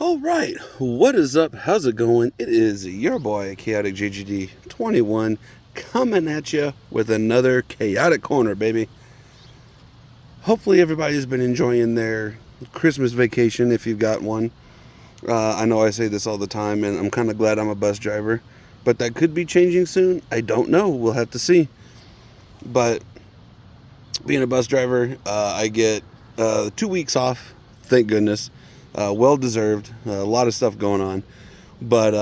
All right, what is up? How's it going? It is your boy, Chaotic JGD 21, coming at you with another chaotic corner, baby. Hopefully, everybody's been enjoying their Christmas vacation if you've got one. I know I say this all the time, and I'm kind of glad I'm a bus driver, but that could be changing soon. I don't know. We'll have to see. But being a bus driver, I get 2 weeks off, thank goodness. Well deserved. A lot of stuff going on. But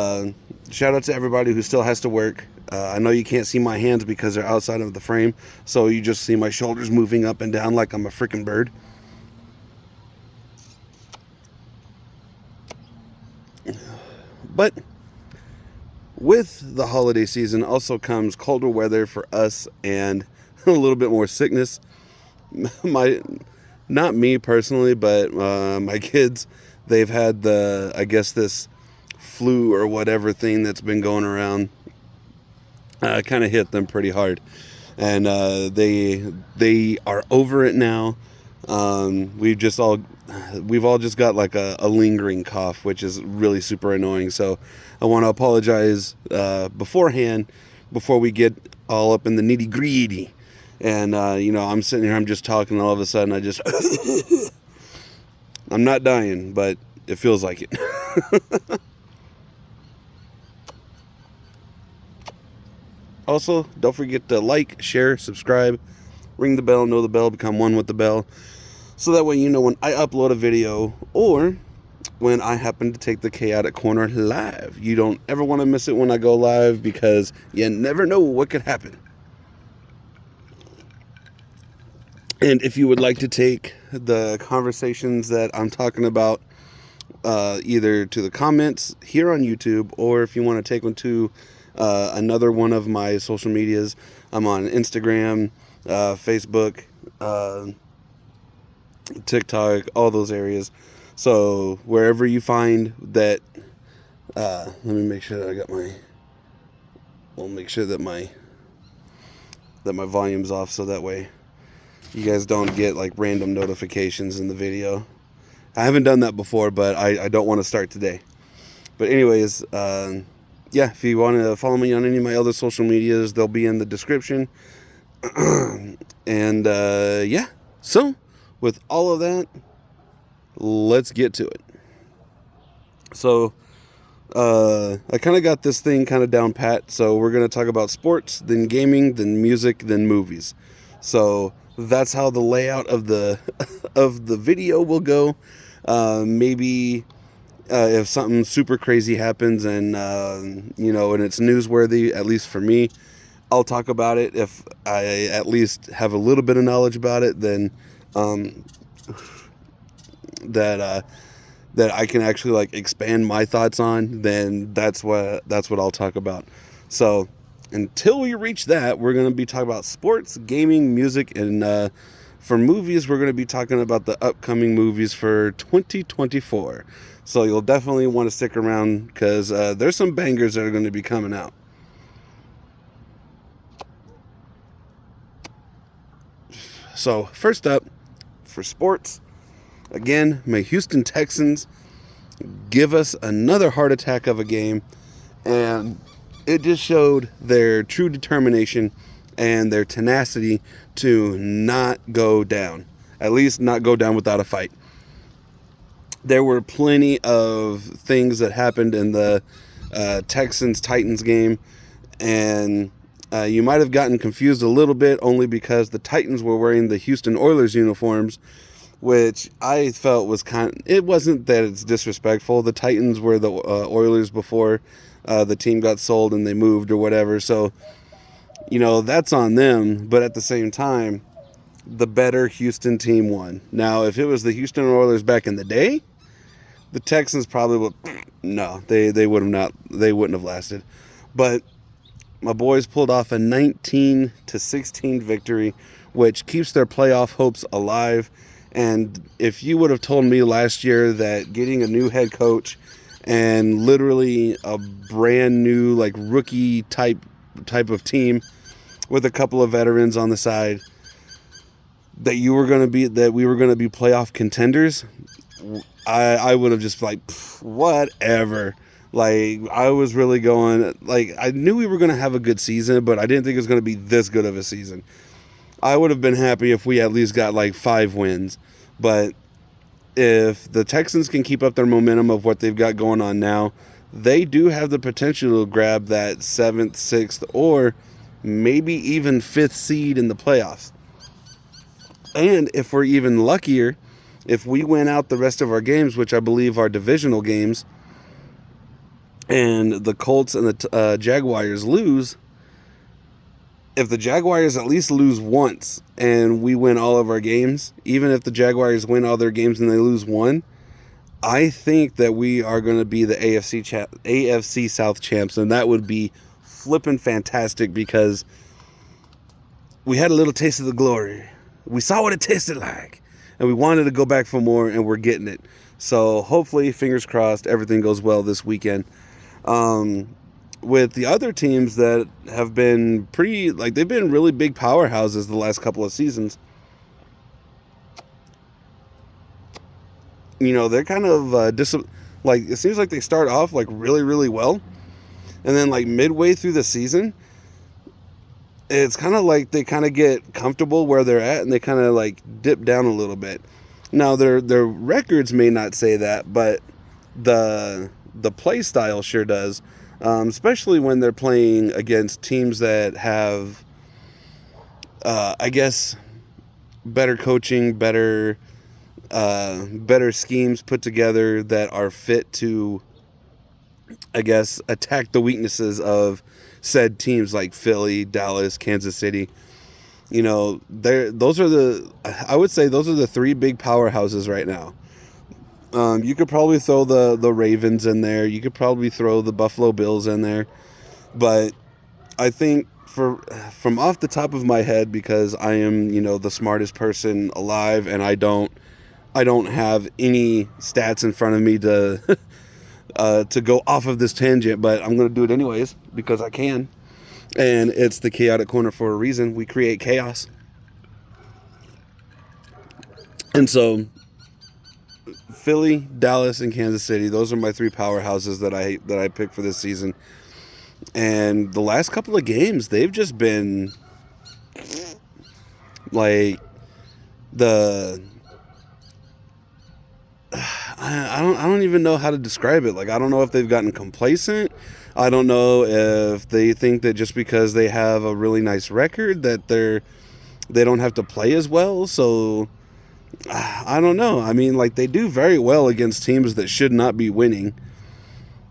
shout out to everybody who still has to work. I know you can't see my hands because they're outside of the frame, so you just see my shoulders moving up and down like I'm a freaking bird. But with the holiday season also comes colder weather for us and a little bit more sickness. Not me personally, but my kids, they've had this flu or whatever thing that's been going around. Kind of hit them pretty hard, and they are over it now. We've all just got like a lingering cough, which is really super annoying. So I want to apologize beforehand before we get all up in the nitty gritty. And I'm sitting here, I'm just talking, and all of a sudden I just I'm not dying, but it feels like it. Also, don't forget to like, share, subscribe, ring the bell, know the bell, become one with the bell, so that way you know when I upload a video or when I happen to take the Chaotic Corner live. You don't ever want to miss it when I go live, because you never know what could happen. And if you would like to take the conversations that I'm talking about either to the comments here on YouTube, or if you want to take one to another one of my social medias, I'm on Instagram, Facebook, TikTok, all those areas. So wherever you find that, let me make sure that I got we'll make sure that my volume's off, so that way you guys don't get like random notifications in the video. I haven't done that before, but I don't want to start today. But anyways, if you want to follow me on any of my other social medias, they'll be in the description. And so with all of that, let's get to it. So I kind of got this thing kind of down pat. So we're going to talk about sports, then gaming, then music, then movies. So that's how the layout of the video will go. Maybe if something super crazy happens and and it's newsworthy, at least for me, I'll talk about it. If I at least have a little bit of knowledge about it, then that I can actually like expand my thoughts on, then that's what I'll talk about. So until we reach that, we're going to be talking about sports, gaming, music, and for movies, we're going to be talking about the upcoming movies for 2024. So you'll definitely want to stick around, because there's some bangers that are going to be coming out. So first up, for sports, again, my Houston Texans give us another heart attack of a game, and it just showed their true determination and their tenacity to not go down, at least not go down without a fight. There were plenty of things that happened in the Texans-Titans game, and you might have gotten confused a little bit, only because the Titans were wearing the Houston Oilers uniforms, which I felt was it wasn't that it's disrespectful. The Titans were the Oilers before the team got sold and they moved or whatever. So, that's on them. But at the same time, the better Houston team won. Now, if it was the Houston Oilers back in the day, the Texans probably would, no, they wouldn't have lasted. But my boys pulled off a 19-16 victory, which keeps their playoff hopes alive. And if you would have told me last year that getting a new head coach and literally a brand new like rookie type of team with a couple of veterans on the side, that we were going to be playoff contenders, I would have just like, whatever. Like, I was really going, like, I knew we were going to have a good season, but I didn't think it was going to be this good of a season. I would have been happy if we at least got like 5 wins. But if the Texans can keep up their momentum of what they've got going on now, they do have the potential to grab that 7th, 6th, or maybe even 5th seed in the playoffs. And if we're even luckier, if we win out the rest of our games, which I believe are divisional games, and the Colts and the Jaguars lose, if the Jaguars at least lose once and we win all of our games, even if the Jaguars win all their games and they lose one, I think that we are going to be the AFC South champs, and that would be flipping fantastic because we had a little taste of the glory. We saw what it tasted like, and we wanted to go back for more, and we're getting it. So hopefully, fingers crossed, everything goes well this weekend. With the other teams that have been they've been really big powerhouses the last couple of seasons. You know, they're kind of like, it seems like they start off like really, really well, and then like midway through the season, it's kind of like they kind of get comfortable where they're at, and they kind of like dip down a little bit. Now their records may not say that, but the play style sure does, especially when they're playing against teams that have, I guess, better coaching, better schemes put together that are fit to, I guess, attack the weaknesses of said teams like Philly, Dallas, Kansas City. You know, I would say those are the 3 big powerhouses right now. You could probably throw the Ravens in there. You could probably throw the Buffalo Bills in there. But I think from off the top of my head, because I am, you know, the smartest person alive, and I don't have any stats in front of me to go off of this tangent, but I'm going to do it anyways because I can. And it's the chaotic corner for a reason. We create chaos. And so Philly, Dallas, and Kansas City, those are my 3 powerhouses that I picked for this season. And the last couple of games, they've just been like I don't even know how to describe it. Like, I don't know if they've gotten complacent. I don't know if they think that just because they have a really nice record that they don't have to play as well. So I don't know. I mean, like, they do very well against teams that should not be winning.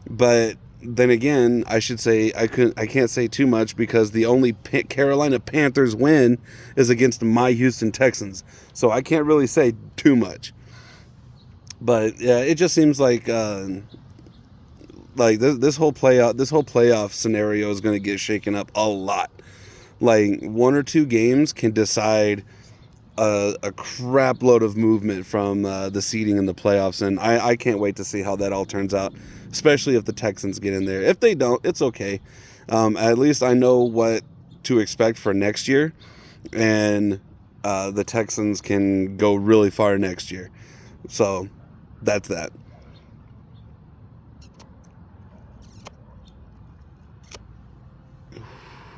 But then again, I should say I can't say too much because the only Carolina Panthers win is against my Houston Texans. So I can't really say too much. But yeah, it just seems like this whole playoff scenario is going to get shaken up a lot. Like, 1 or 2 games can decide a crap load of movement from the seeding in the playoffs, and I can't wait to see how that all turns out, especially if the Texans get in there. If they don't, it's okay. At least I know what to expect for next year, and the Texans can go really far next year. So that's that.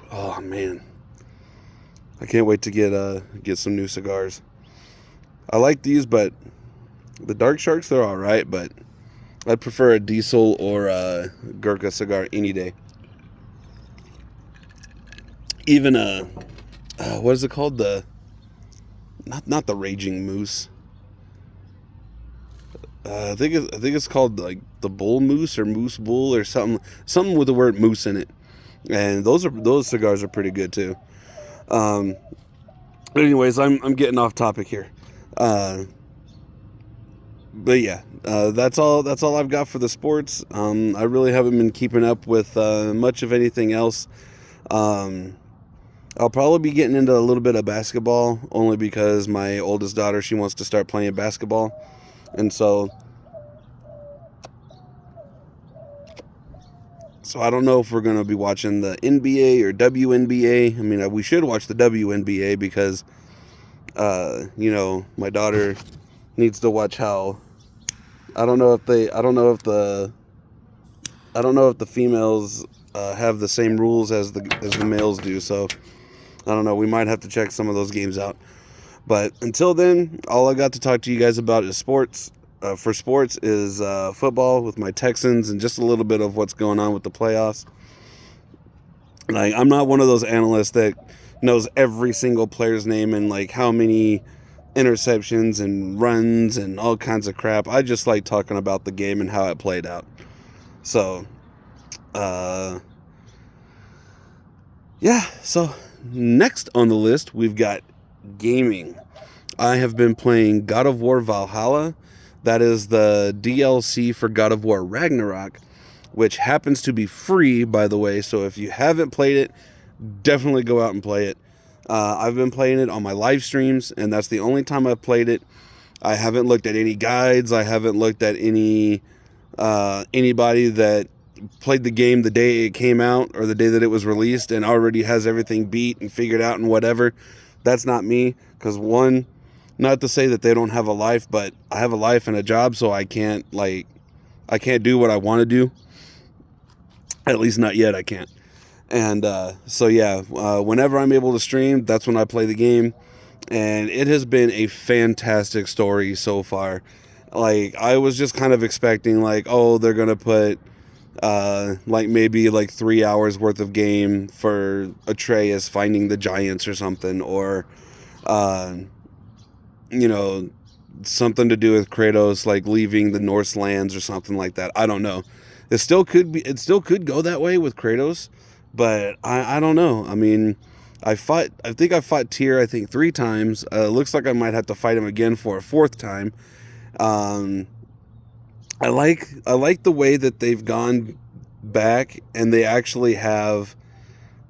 Oh man, I can't wait to get some new cigars. I like these, but the Dark Sharks, they're all right, but I'd prefer a Diesel or a Gurkha cigar any day. Even what is it called? Not the Raging Moose. I think it's called like the Bull Moose or Moose Bull or something with the word moose in it. And those cigars are pretty good too. But anyways, I'm getting off topic here. But yeah, that's all I've got for the sports. I really haven't been keeping up with much of anything else. I'll probably be getting into a little bit of basketball only because my oldest daughter, she wants to start playing basketball. And so I don't know if we're going to be watching the NBA or WNBA. I mean, we should watch the WNBA because, my daughter needs to watch how I don't know if the females have the same rules as the males do. So I don't know. We might have to check some of those games out. But until then, all I got to talk to you guys about is sports. For sports is football with my Texans and just a little bit of what's going on with the playoffs. Like, I'm not one of those analysts that knows every single player's name and like how many interceptions and runs and all kinds of crap. I just like talking about the game and how it played out. So, yeah. So next on the list, we've got gaming. I have been playing God of War Valhalla. That is the DLC for God of War Ragnarok, which happens to be free, by the way. So if you haven't played it, definitely go out and play it. I've been playing it on my live streams, and that's the only time I've played it. I haven't looked at any guides. I haven't looked at anybody that played the game the day it came out or the day that it was released and already has everything beat and figured out and whatever. That's not me, because one, not to say that they don't have a life, but I have a life and a job, so I can't do what I want to do. At least not yet, I can't. And so yeah, whenever I'm able to stream, that's when I play the game. And it has been a fantastic story so far. Like, I was just kind of expecting, like, oh, they're going to put like maybe like 3 hours worth of game for Atreus finding the giants or something, or you know, something to do with Kratos like leaving the Norse lands or something like that. I don't know. It still could go that way with Kratos, but I don't know. I mean, I think I fought Tyr 3 times. Looks like I might have to fight him again for a 4th time. I like the way that they've gone back and they actually have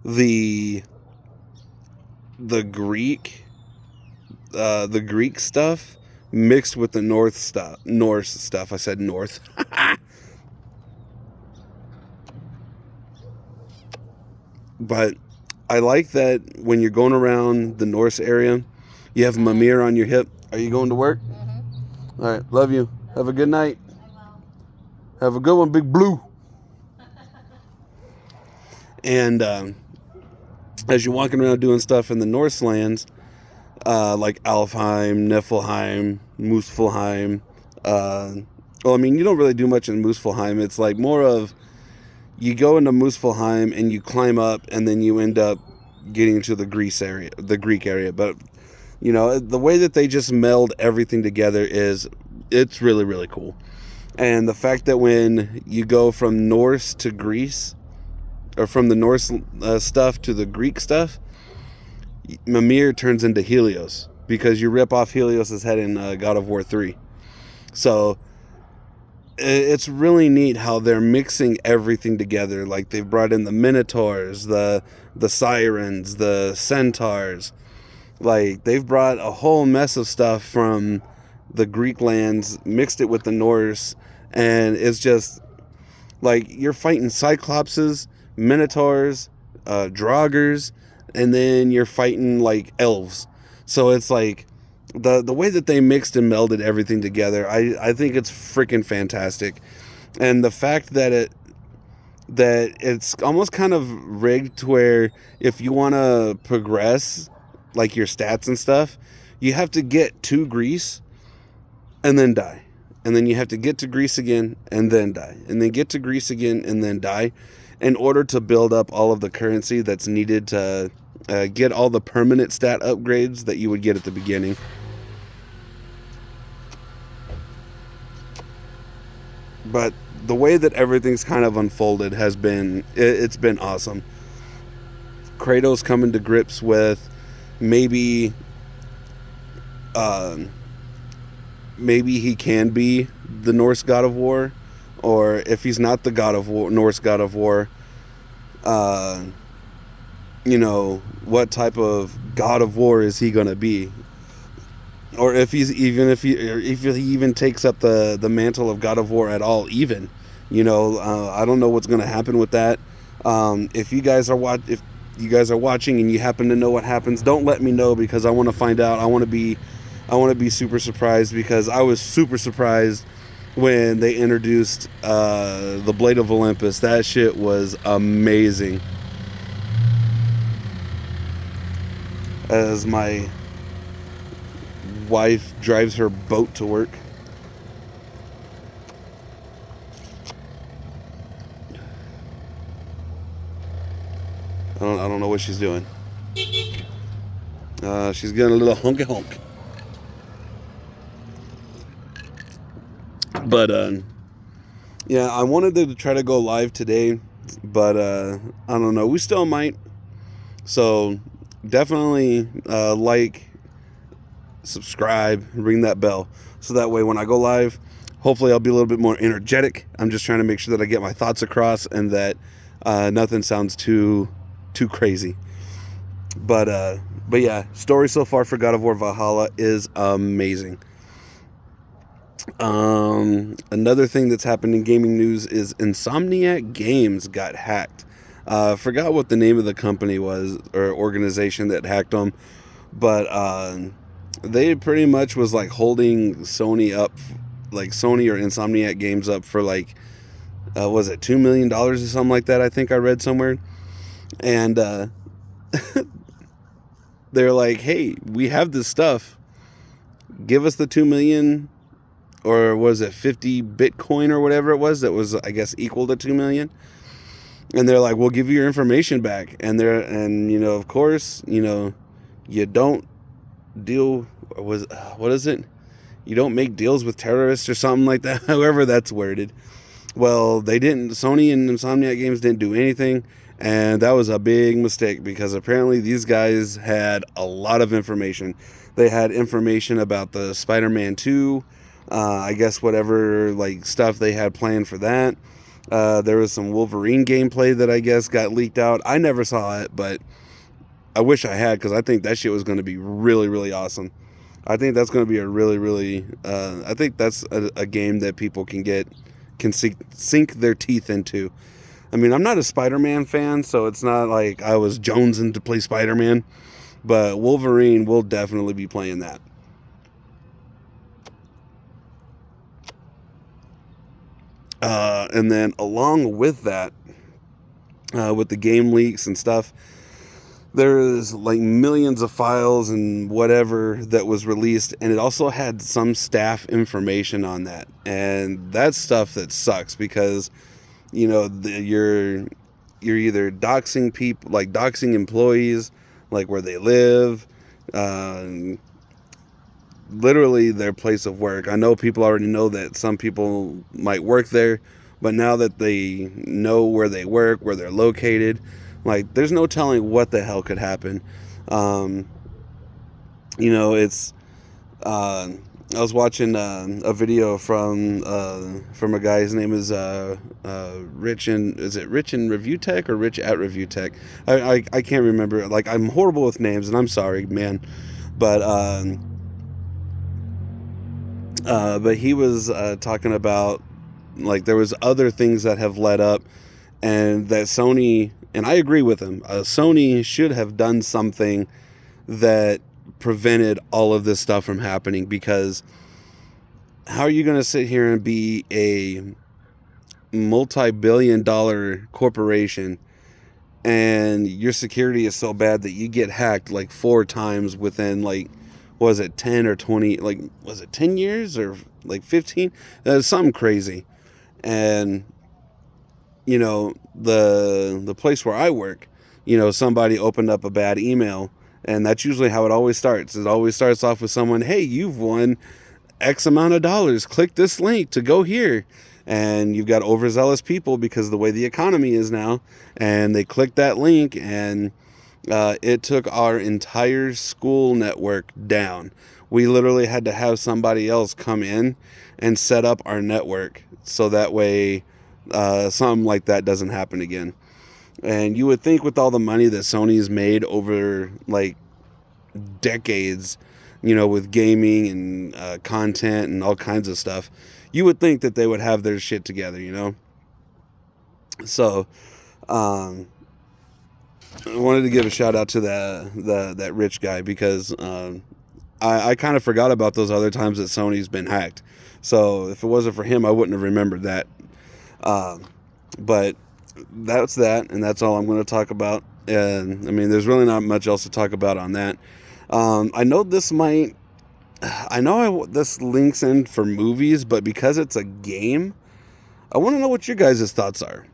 the Greek stuff mixed with the Norse stuff. I said North. But I like that when you're going around the Norse area, you have Mimir on your hip. Are you going to work? Mm-hmm. All right. Love you. Have a good night. Have a good one, Big Blue. And as you're walking around doing stuff in the Norse lands, like Alfheim, Niflheim, Muspelheim. Well, I mean, you don't really do much in Muspelheim. It's like more of, you go into Muspelheim and you climb up, and then you end up getting to the Greek area. But you know, the way that they just meld everything together it's really, really cool. And the fact that when you go from Norse to Greece, or from the Norse stuff to the Greek stuff, Mimir turns into Helios, because you rip off Helios' head in God of War 3. So it's really neat how they're mixing everything together. Like, they've brought in the Minotaurs, the Sirens, the Centaurs. Like, they've brought a whole mess of stuff from the Greek lands, mixed it with the Norse, and it's just like you're fighting Cyclopses, Minotaurs, Draugrs, and then you're fighting like elves. So it's like the way that they mixed and melded everything together, I think it's freaking fantastic. And the fact that it's almost kind of rigged to where if you want to progress like your stats and stuff, you have to get to Greece and then die. And then you have to get to Greece again and then die. And then get to Greece again and then die, in order to build up all of the currency that's needed to get all the permanent stat upgrades that you would get at the beginning. But the way that everything's kind of unfolded has been, it's been awesome. Kratos coming to grips with maybe he can be the Norse God of War, or if he's not the God of War, Norse God of War, you know, what type of God of War is he going to be? Or if he even takes up the mantle of God of War at all, even, you know, I don't know what's going to happen with that. If you guys are watching and you happen to know what happens, don't let me know, because I want to find out. I want to be super surprised, because I was super surprised when they introduced the Blade of Olympus. That shit was amazing. As my wife drives her boat to work. I don't know what she's doing. She's getting a little honky honk. But yeah, I wanted to try to go live today, but I don't know. We still might. So definitely like, subscribe, ring that bell, so that way when I go live, hopefully I'll be a little bit more energetic. I'm just trying to make sure that I get my thoughts across and that nothing sounds too crazy. But yeah, story so far for God of War Valhalla is amazing. Another thing that's happened in gaming news is Insomniac Games got hacked. Forgot what the name of the company was or organization that hacked them, but they pretty much was like holding Sony up, like Sony or Insomniac Games up for like, was it $2 million or something like that? I think I read somewhere. And they're like, hey, we have this stuff. Give us the 2 million, or was it 50 Bitcoin or whatever it was that was, I guess, equal to 2 million. And they're like, we'll give you your information back. And of course, you don't deal, what is it? You don't make deals with terrorists or something like that, however that's worded. Well, they didn't. Sony and Insomniac Games didn't do anything, and that was a big mistake because apparently these guys had a lot of information. They had information about the Spider-Man 2, I guess whatever like stuff they had planned for that. There was some Wolverine gameplay that I guess got leaked out. I never saw it, but I wish I had, because I think that shit was going to be really, really awesome. I think that's going to be a really, really, I think that's a game that people can sink their teeth into. I mean, I'm not a Spider-Man fan, so it's not like I was jonesing to play Spider-Man, but Wolverine will definitely be playing that. And then along with that, with the game leaks and stuff, there's like millions of files and whatever that was released, and it also had some staff information on that, and that's stuff that sucks because you're either doxing people, like doxing employees, like where they live, literally their place of work. I know people already know that some people might work there, but now that they know where they work, where they're located, like there's no telling what the hell could happen. It's I was watching a video from a guy. His name is Rich, and is it Rich in Review Tech or Rich at Review Tech? I can't remember. Like, I'm horrible with names, and I'm sorry, man. But he was talking about, like, there was other things that have led up, and that Sony, and I agree with him. Sony should have done something that prevented all of this stuff from happening, because how are you going to sit here and be a multi-billion-dollar corporation and your security is so bad that you get hacked like 4 times within, like, was it 10 or 20, like, was it 10 years or like 15? Something crazy. And the place where I work, somebody opened up a bad email, and that's usually how it always starts. It always starts off with someone, hey, you've won X amount of dollars. Click this link to go here. And you've got overzealous people because of the way the economy is now. And they clicked that link, and it took our entire school network down. We literally had to have somebody else come in and set up our network so that way something like that doesn't happen again. And you would think with all the money that Sony's made over like decades, with gaming and content and all kinds of stuff, you would think that they would have their shit together, So, I wanted to give a shout out to that rich guy, because I kind of forgot about those other times that Sony's been hacked. So if it wasn't for him, I wouldn't have remembered that. But that's that, and that's all I'm going to talk about. And I mean, there's really not much else to talk about on that. I know this links in for movies, but because it's a game, I want to know what your guys' thoughts are.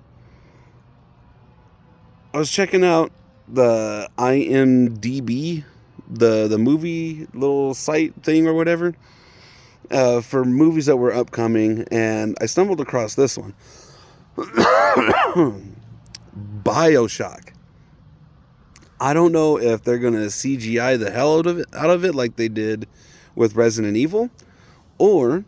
I was checking out the IMDb, the movie little site thing or whatever, for movies that were upcoming, and I stumbled across this one. BioShock. I don't know if they're going to CGI the hell out of it like they did with Resident Evil, or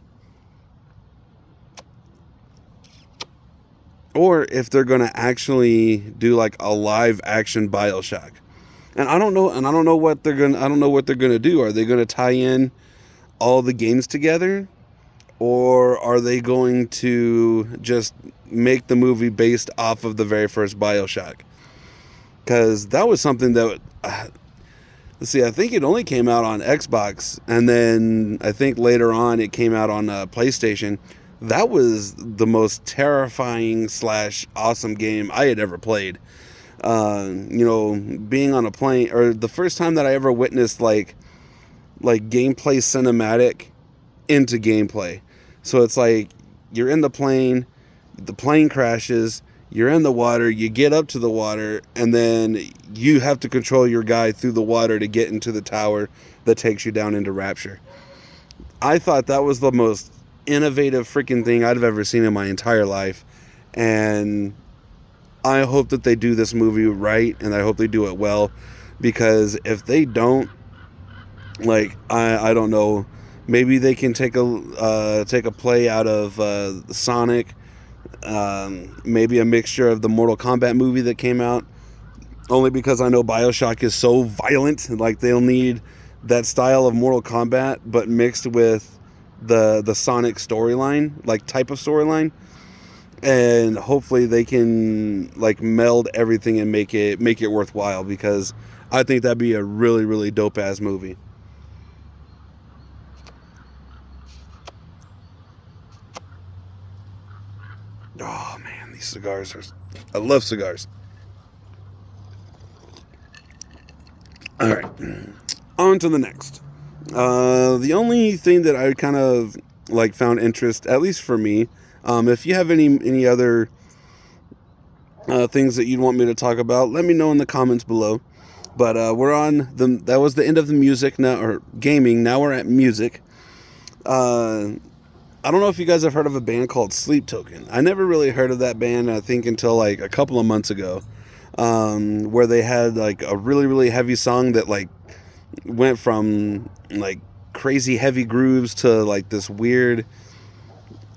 if they're going to actually do like a live action BioShock. And I don't know what they're going to do. Are they going to tie in all the games together, or are they going to just make the movie based off of the very first BioShock? Because that was something that let's see, I think it only came out on Xbox, and then I think later on it came out on PlayStation. That was the most terrifying / awesome game I had ever played. Being on a plane, or the first time that I ever witnessed like gameplay cinematic into gameplay. So it's like you're in the plane crashes, you're in the water, you get up to the water, and then you have to control your guy through the water to get into the tower that takes you down into Rapture. I thought that was the most innovative freaking thing I'd have ever seen in my entire life, and I hope that they do this movie right, and I hope they do it well, because if they don't, like, I don't know, maybe they can take a play out of Sonic, maybe a mixture of the Mortal Kombat movie that came out, only because I know BioShock is so violent, like they'll need that style of Mortal Kombat, but mixed with the Sonic storyline, like type of storyline, and hopefully they can like meld everything and make it worthwhile, because I think that'd be a really, really dope ass movie. Oh man, these cigars I love cigars. All right, on to the next. The only thing that I kind of like found interest, at least for me, if you have any other things that you'd want me to talk about, let me know in the comments below. But that was the end of the music now, or gaming. Now we're at music. I don't know if you guys have heard of a band called Sleep Token. I never really heard of that band, I think, until like a couple of months ago, where they had like a really, really heavy song that like went from like crazy heavy grooves to like this weird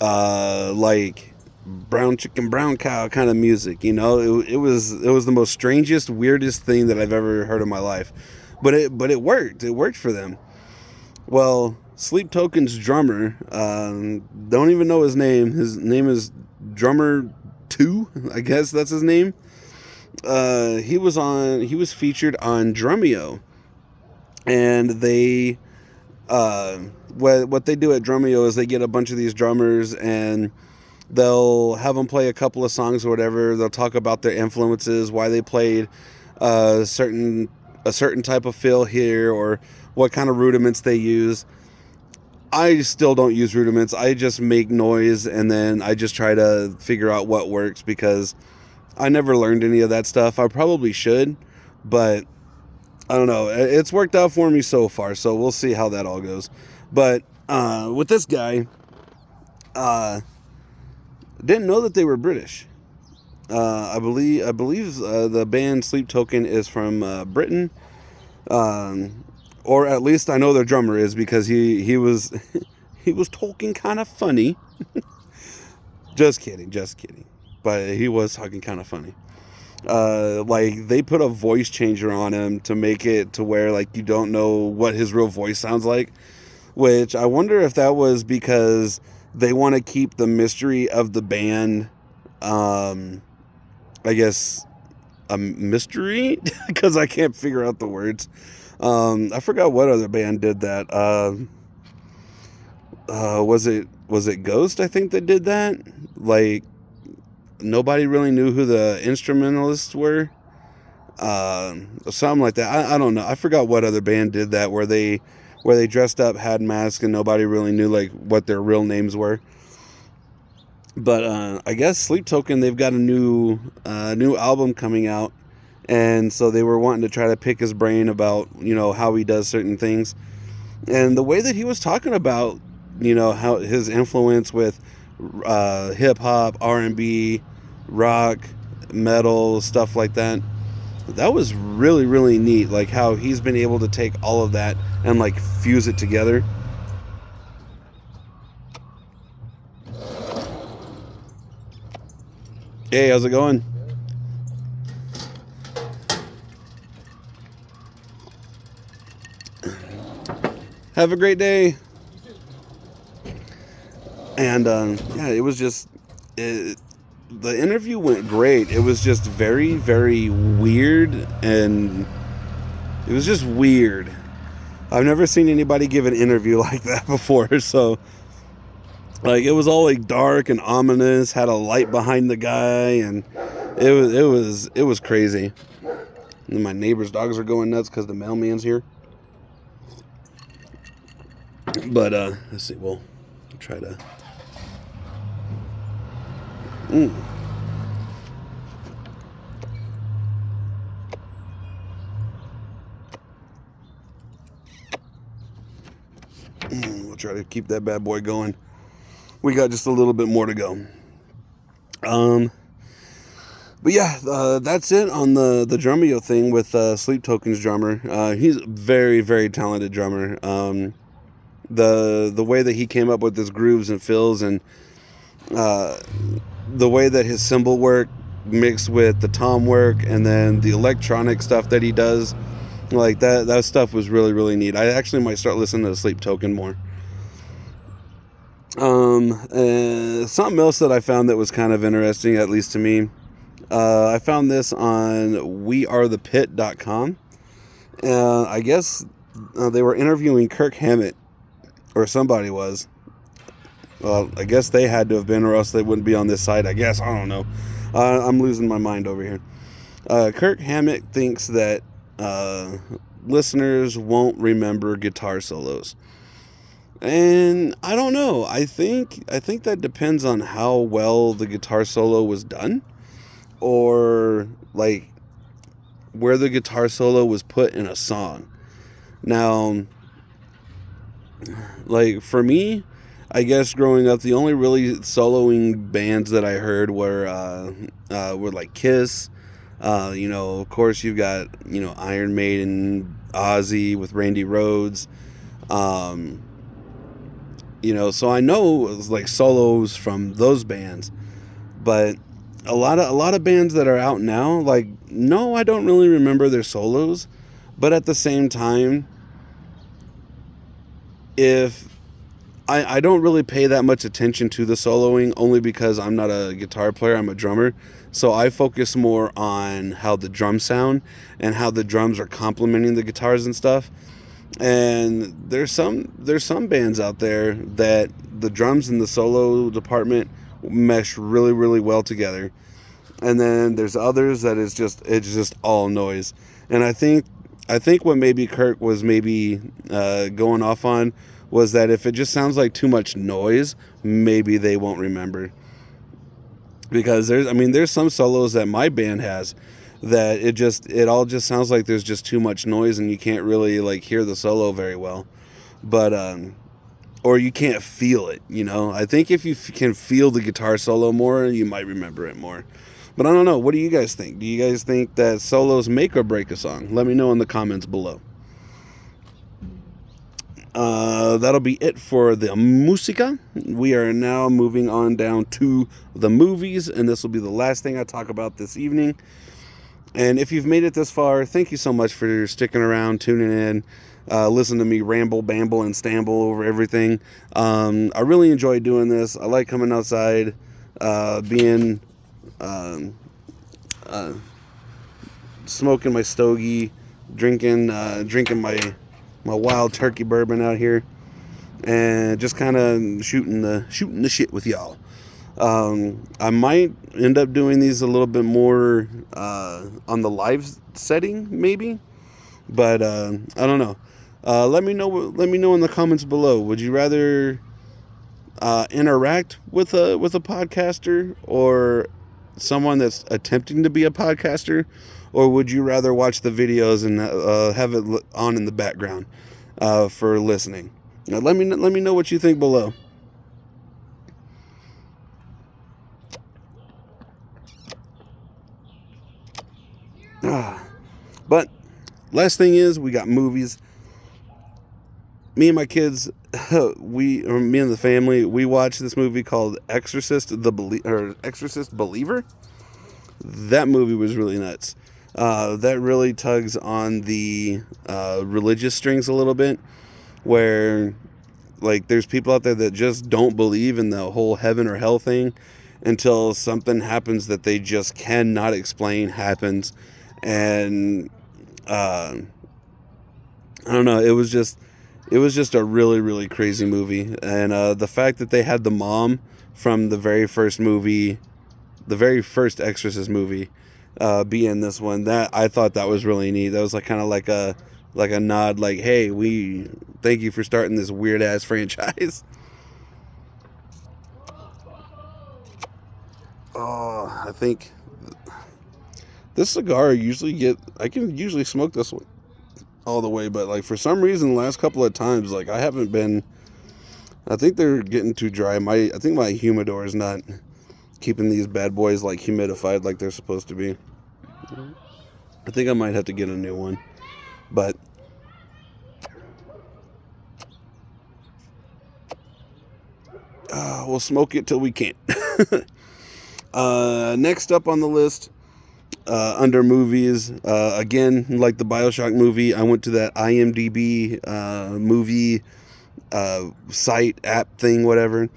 like brown chicken, brown cow kind of music. It was the most strangest, weirdest thing that I've ever heard in my life, but it worked for them. Well, Sleep Token's drummer, don't even know his name. His name is Drummer 2, I guess that's his name. He was featured on Drumeo, and they what they do at Drumeo is they get a bunch of these drummers, and they'll have them play a couple of songs or whatever. They'll talk about their influences, why they played a certain type of fill here, or what kind of rudiments they use. I still don't use rudiments. I just make noise, and then I just try to figure out what works, because I never learned any of that stuff. I probably should, but I don't know. It's worked out for me so far, so we'll see how that all goes. But with this guy, didn't know that they were British. I believe the band Sleep Token is from Britain. Or at least I know their drummer is, because he was talking kind of funny. Just kidding. But he was talking kind of funny. Like they put a voice changer on him to make it to where like you don't know what his real voice sounds like. Which I wonder if that was because they want to keep the mystery of the band, I guess, a mystery, because I can't figure out the words. I forgot what other band did that. Was it Ghost? I think that did that. Like nobody really knew who the instrumentalists were. Something like that. I don't know. I forgot what other band did that where they dressed up, had masks, and nobody really knew like what their real names were. But I guess Sleep Token, they've got a new album coming out, and so they were wanting to try to pick his brain about how he does certain things, and the way that he was talking about how his influence with hip hop, R&B, rock, metal, stuff like that. That was really, really neat. Like how he's been able to take all of that and like fuse it together. Hey, how's it going? Have a great day. And yeah, it was just the interview went great. It was just very, very weird, and it was just weird. I've never seen anybody give an interview like that before. So like it was all like dark and ominous, had a light behind the guy, and it was crazy. And my neighbor's dogs are going nuts because the mailman's here. But let's see, we'll try to we'll try to keep that bad boy going. We got just a little bit more to go. But yeah, that's it on the Drumeo thing with Sleep Token's drummer. He's a very, very talented drummer. The way that he came up with his grooves and fills, and the way that his cymbal work mixed with the tom work, and then the electronic stuff that he does, like that stuff was really, really neat. I actually might start listening to Sleep Token more. Something else that I found that was kind of interesting, at least to me, I found this on wearethepit.com. I guess they were interviewing Kirk Hammett, or somebody was. Well, I guess they had to have been, or else they wouldn't be on this site, I guess. I don't know. I'm losing my mind over here. Kirk Hammett thinks that listeners won't remember guitar solos. And I don't know. I think that depends on how well the guitar solo was done, or like where the guitar solo was put in a song. Now, like for me, I guess growing up, the only really soloing bands that I heard were like Kiss. Of course, you've got Iron Maiden, Ozzy with Randy Rhoads. So I know it was like solos from those bands, but a lot of bands that are out now, like, no, I don't really remember their solos, but at the same time, if I don't really pay that much attention to the soloing, only because I'm not a guitar player, I'm a drummer, so I focus more on how the drums sound and how the drums are complementing the guitars and stuff. And there's some bands out there that the drums and the solo department mesh really, really well together, and then there's others that it's just all noise. And I think what maybe Kirk was maybe going off on was that if it just sounds like too much noise, maybe they won't remember. Because there's some solos that my band has that it all just sounds like there's just too much noise, and you can't really like hear the solo very well, but or you can't feel it. I think if you can feel the guitar solo more, you might remember it more. But I don't know. What do you guys think? Do you guys think that solos make or break a song? Let me know in the comments below. That'll be it for the musica. We are now moving on down to the movies, and this will be the last thing I talk about this evening. And if you've made it this far, thank you so much for sticking around, tuning in, listening to me ramble, bamble, and stamble over everything. I really enjoy doing this. I like coming outside, smoking my stogie, drinking my wild turkey bourbon out here, and just kind of shooting the shit with y'all. I might end up doing these a little bit more on the live setting, maybe, but I don't know. Let me know. Let me know in the comments below. Would you rather interact with a podcaster, or someone that's attempting to be a podcaster, or would you rather watch the videos and have it on in the background for listening? Now, let me know what you think below. But last thing is, we got movies. Me and my kids, me and the family, we watched this movie called Exorcist Exorcist Believer. That movie was really nuts. That really tugs on the religious strings a little bit, where like there's people out there that just don't believe in the whole heaven or hell thing until something happens that they just cannot explain happens. And I don't know, it was just a really, really crazy movie. And the fact that they had the mom from the very first Exorcist movie be in this one, that I thought that was really neat. That was like kind of like a nod, like, hey, we thank you for starting this weird ass franchise. Oh, I think this cigar I can usually smoke this one all the way, but like for some reason the last couple of times, like I think they're getting too dry. I think my humidor is not keeping these bad boys like humidified like they're supposed to be. I think I might have to get a new one, but we'll smoke it till we can't. Next up on the list, under movies, again, like the BioShock movie, I went to that IMDb movie site, app thing, whatever,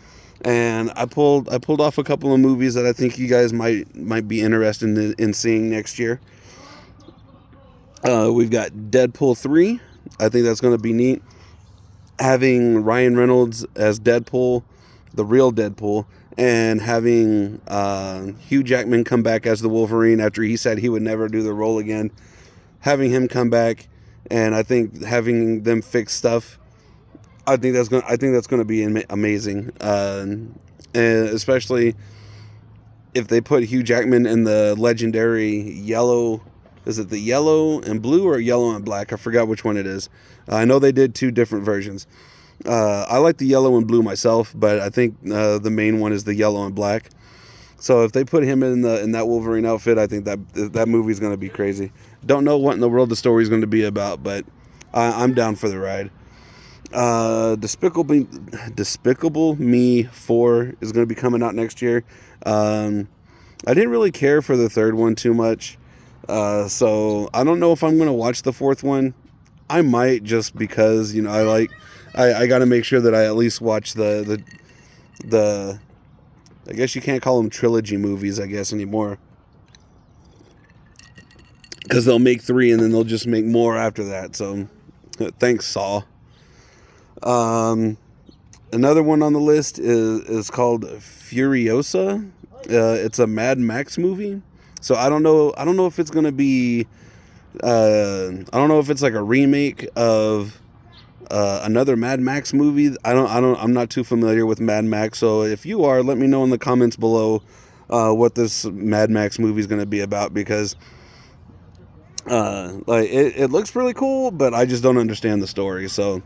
and I pulled off a couple of movies that I think you guys might be interested in seeing next year. We've got Deadpool 3. I think that's going to be neat. Having Ryan Reynolds as Deadpool, the real Deadpool, and having Hugh Jackman come back as the Wolverine after he said he would never do the role again. Having him come back, and I think having them fix stuff, I think that's going to be amazing. And especially if they put Hugh Jackman in the legendary yellow. Is it the yellow and blue or yellow and black? I forgot which one it is. I know they did two different versions. I like the yellow and blue myself, but I think the main one is the yellow and black. So if they put him in that Wolverine outfit, I think that movie's going to be crazy. Don't know what in the world the story is going to be about, but I'm down for the ride. Despicable Me 4 is going to be coming out next year. I didn't really care for the third one too much. So I don't know if I'm going to watch the fourth one. I might, just because, I got to make sure that I at least watch the I guess you can't call them trilogy movies, I guess, anymore. Because they'll make 3 and then they'll just make more after that. So thanks, Saw. Another one on the list is called Furiosa. It's a Mad Max movie. So I don't know if it's gonna be. I don't know if it's like a remake of another Mad Max movie. I'm not too familiar with Mad Max. So if you are, let me know in the comments below what this Mad Max movie is gonna be about, because it looks really cool, but I just don't understand the story. So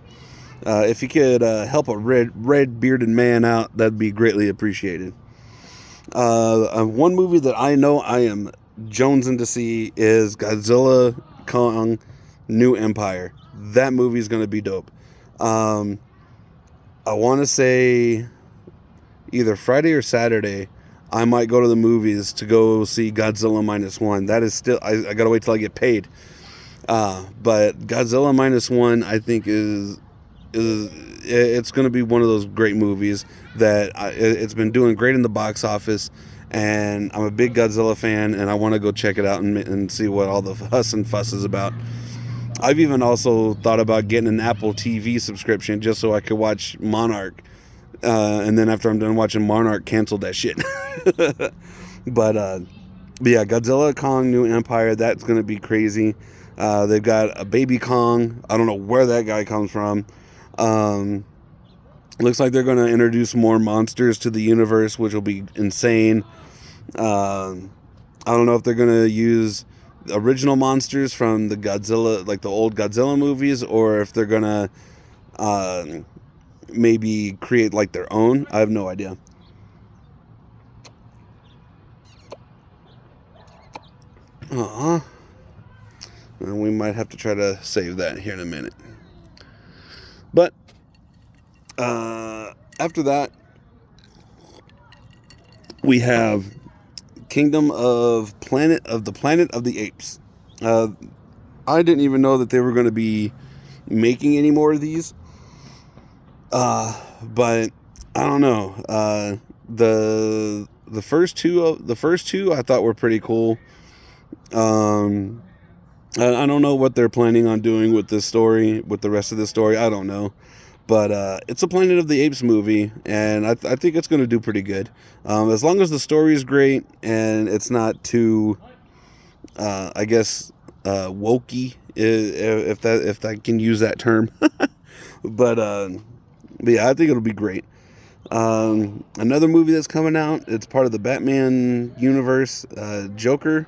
if you could help a red bearded man out, that'd be greatly appreciated. One movie that I know I am jonesing to see is Godzilla Kong New Empire. That movie is going to be dope. I want to say either Friday or Saturday, I might go to the movies to go see Godzilla -1. That is still, I got to wait till I get paid. But Godzilla -1, I think it's going to be one of those great movies that it's been doing great in the box office, and I'm a big Godzilla fan, and I want to go check it out and see what all the fuss and fuss is about. I've even also thought about getting an Apple TV subscription just so I could watch Monarch. And then after I'm done watching Monarch, cancel that shit. But yeah, Godzilla, Kong, New Empire, that's going to be crazy. They've got a baby Kong. I don't know where that guy comes from. Looks like they're going to introduce more monsters to the universe, which will be insane. I don't know if they're going to use original monsters from the Godzilla, like the old Godzilla movies, or if they're going to maybe create like their own. I have no idea. And we might have to try to save that here in a minute. But after that, we have Kingdom of Planet of the Apes. I didn't even know that they were going to be making any more of these. But I don't know. The first two I thought were pretty cool. I don't know what they're planning on doing with this story, with the rest of the story. I don't know. But it's a Planet of the Apes movie, and I think it's going to do pretty good. As long as the story is great and it's not too, I guess, wokey, if that can use that term. But yeah, I think it'll be great. Another movie that's coming out, it's part of the Batman universe, Joker.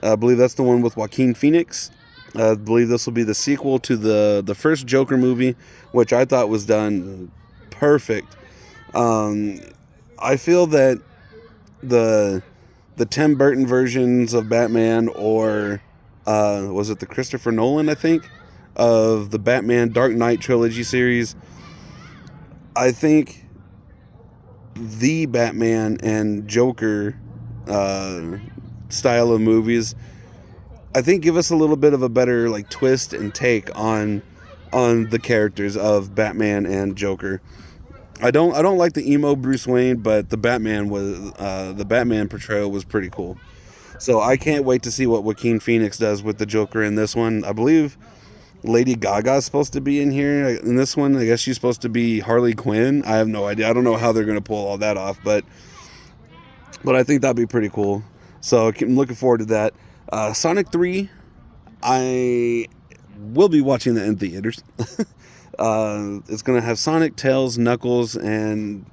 I believe that's the one with Joaquin Phoenix. I believe this will be the sequel to the first Joker movie, which I thought was done perfect. I feel that the Tim Burton versions of Batman, or was it the Christopher Nolan, I think, of the Batman Dark Knight trilogy series, I think the Batman and Joker style of movies, I think, give us a little bit of a better like twist and take on the characters of Batman and Joker. I don't like the emo Bruce Wayne, but the Batman portrayal was pretty cool. So I can't wait to see what Joaquin Phoenix does with the Joker in this one. I believe Lady Gaga is supposed to be in here in this one. I guess she's supposed to be Harley Quinn. I have no idea. I don't know how they're going to pull all that off, but I think that'd be pretty cool. So I'm looking forward to that. Sonic 3, I will be watching that in theaters. It's going to have Sonic, Tails, Knuckles, and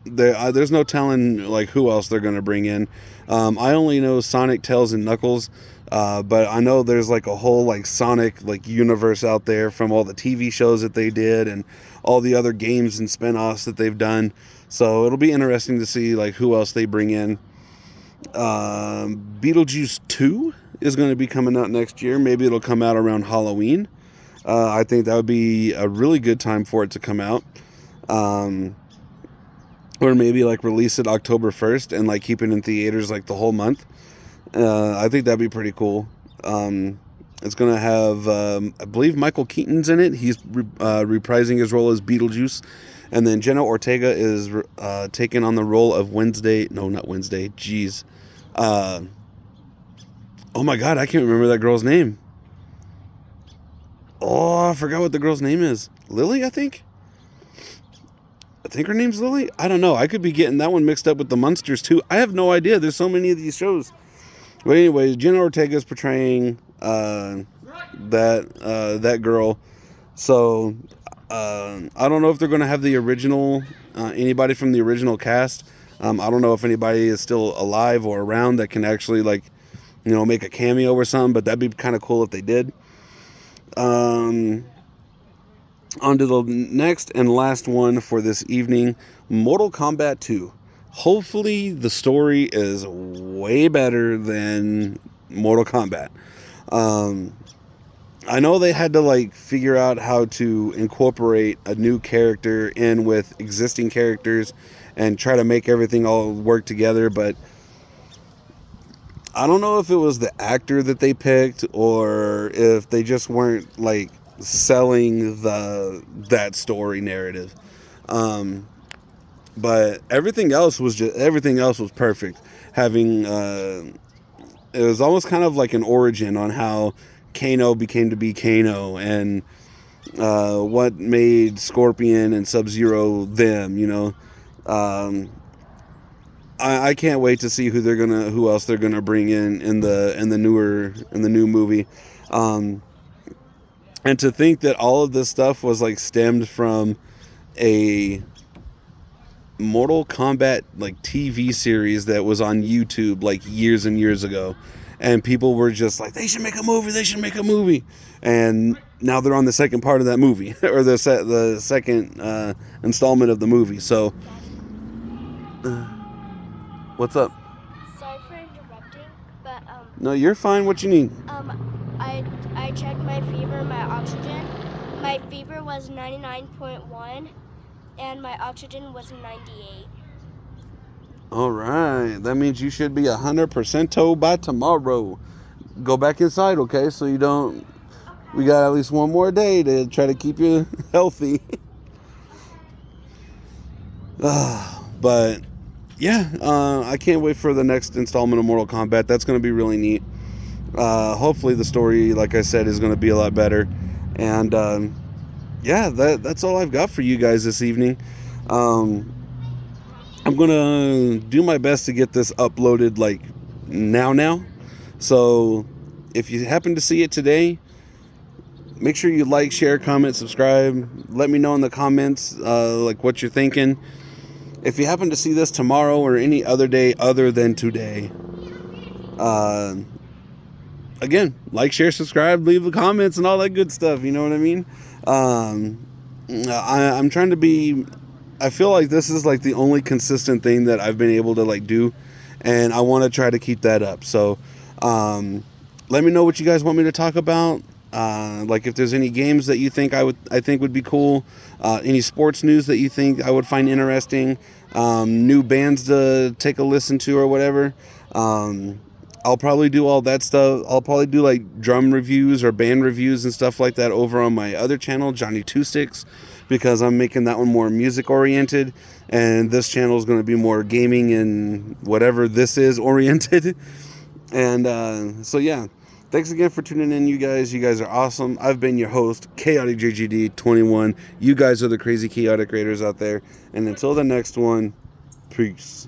there's no telling like who else they're going to bring in. I only know Sonic, Tails, and Knuckles, but I know there's like a whole like Sonic like universe out there from all the TV shows that they did and all the other games and spin-offs that they've done. So it'll be interesting to see like who else they bring in. Beetlejuice 2 is going to be coming out next year. Maybe it'll come out around Halloween. I think that would be a really good time for it to come out. Or maybe like release it October 1st and like keep it in theaters like the whole month. I think that'd be pretty cool. It's going to have, I believe Michael Keaton's in it. He's reprising his role as Beetlejuice. And then Jenna Ortega is taking on the role of Wednesday. No, not Wednesday. Jeez. Oh my God, I can't remember that girl's name. Oh, I forgot what the girl's name is. Lily, I think? I think her name's Lily. I don't know. I could be getting that one mixed up with the Munsters too. I have no idea. There's so many of these shows. But anyways, Jenna Ortega is portraying that girl. So I don't know if they're going to have the original, anybody from the original cast. I don't know if anybody is still alive or around that can actually like, make a cameo or something. But that'd be kind of cool if they did. On to the next and last one for this evening, Mortal Kombat 2. Hopefully the story is way better than Mortal Kombat. I know they had to like figure out how to incorporate a new character in with existing characters and try to make everything all work together, but I don't know if it was the actor that they picked or if they just weren't like selling that story narrative. But everything else was perfect. Having it was almost kind of like an origin on how Kano became to be Kano, and what made Scorpion and Sub-Zero them, you know. Um, I can't wait to see who else they're gonna bring in the new movie. Um, and to think that all of this stuff was like stemmed from a Mortal Kombat like TV series that was on YouTube like years and years ago, and people were just like, they should make a movie, they should make a movie, and now they're on the second part of that movie or the second installment of the movie. So, what's up? Sorry for interrupting, but No, you're fine. What you need? I checked my fever, my oxygen. My fever was 99.1, and my oxygen was 98. All right, that means you should be 100% told by tomorrow. Go back inside, okay? So you don't. Okay. We got at least one more day to try to keep you healthy. But yeah, I can't wait for the next installment of Mortal Kombat. That's going to be really neat. Hopefully the story, like I said, is going to be a lot better. And yeah, that's all I've got for you guys this evening. I'm going to do my best to get this uploaded like now. So if you happen to see it today, make sure you like, share, comment, subscribe. Let me know in the comments like what you're thinking. If you happen to see this tomorrow or any other day other than today, again, like, share, subscribe, leave the comments and all that good stuff. You know what I mean? I'm trying to be. I feel like this is like the only consistent thing that I've been able to like do, and I want to try to keep that up. So, let me know what you guys want me to talk about. Like if there's any games that you think I think would be cool, any sports news that you think I would find interesting, new bands to take a listen to or whatever. I'll probably do all that stuff. I'll probably do like drum reviews or band reviews and stuff like that over on my other channel, Johnny Two Sticks, because I'm making that one more music oriented, and this channel is going to be more gaming and whatever this is oriented. And so yeah. Thanks again for tuning in, you guys. You guys are awesome. I've been your host, Chaotic JGD 21. You guys are the crazy chaotic raiders out there. And until the next one, peace.